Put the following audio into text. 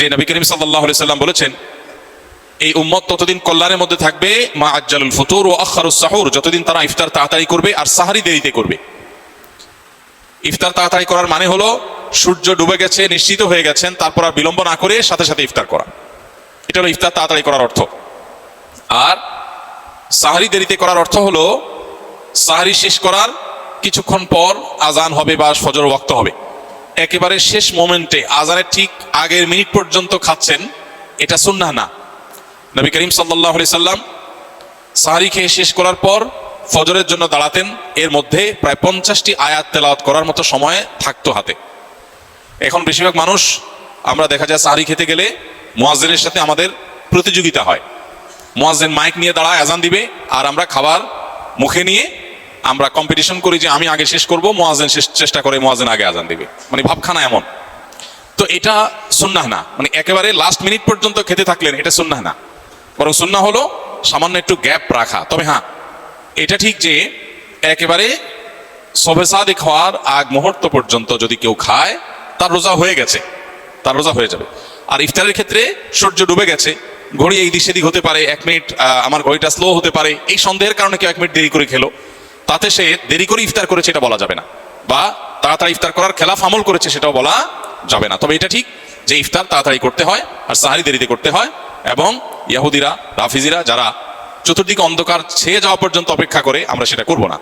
যে নবী করিম সাল্লাল্লাহু আলাইহি সাল্লাম বলেছেন, এই উম্মত ততদিন কল্যাণের মধ্যে থাকবে মা আজ্জালুল ফুতুর ও আখারুস সাহুর, যতদিন তারা ইফতার তাড়াতাড়ি করবে আর সাহারি দেরিতে করবে। ইফতার তাড়াতাড়ি করার মানে হলো সূর্য ডুবে গেছে, নিশ্চিত হয়ে গেছেন, তারপর আর বিলম্ব না করে সাথে সাথে ইফতার করা, এটা হলো ইফতার তাড়াতাড়ি করার অর্থ। আর সাহারি দেরিতে করার অর্থ হলো সাহারি শেষ করার কিছুক্ষণ পর আজান হবে বা ফজর ওয়াক্ত হবে, একেবারে শেষ মোমেন্টে আজানের ঠিক আগের মিনিট পর্যন্ত খাচ্ছেন, এটা সুন্নাহ না। নবী করিম সাল্লাল্লাহু আলাইহি সাল্লাম সাহারি খেয়ে শেষ করার পর ফজরের জন্য দাঁড়াতেন, এর মধ্যে প্রায় 50টি আয়াত তেলাওয়াত করার মতো সময় থাকতো হাতে। এখন বেশিরভাগ মানুষ আমরা দেখা যায় সাহারি খেতে গেলে মুয়াজ্জিনের সাথে আমাদের প্রতিযোগিতা হয়, মুয়াজ্জিন মাইক নিয়ে দাঁড়ায় আজান দিবে আর আমরা খাবার মুখে নিয়ে আমরা কম্পিটিশন করি যে আমি আগে শেষ করব, মুয়াজ্জিন চেষ্টা করে মুয়াজ্জিন আগে আজান দিবে, মানে ভাবখানা এমন। তো এটা সুন্নাহ না, মানে একেবারে লাস্ট মিনিট পর্যন্ত খেতে থাকলেন, এটা সুন্নাহ না, বরং সুন্নাহ হলো সামান্য একটু গ্যাপ রাখা। তবে হ্যাঁ, এটা ঠিক যে একেবারে সবে সাদিক হওয়ার আগ মুহূর্ত পর্যন্ত যদি কেউ খায় তার রোজা হয়ে গেছে, তার রোজা হয়ে যাবে। আর ইফতারের ক্ষেত্রে সূর্য ডুবে গেছে, ঘড়ি এই দিক সেদিক হতে পারে, 1 মিনিট আমার ঘড়িটা স্লো হতে পারে, এই সন্দেহের কারণে কেউ 1 মিনিট দেরি করে খেলো, তাতে সে দেরি করে ইফতার করেছে এটা বলা যাবে না, বা তাড়াতাড়ি ইফতার করার খেলাফ আমল করেছে সেটাও বলা যাবে না। তবে এটা ঠিক যে ইফতার তাড়াতাড়ি করতে হয় আর সাহারি দেরিতে করতে হয়, এবং ইহুদিরা রাফিজিরা যারা চতুর্দিকে অন্ধকার ছেয়ে যাওয়া পর্যন্ত অপেক্ষা করে, আমরা সেটা করব না।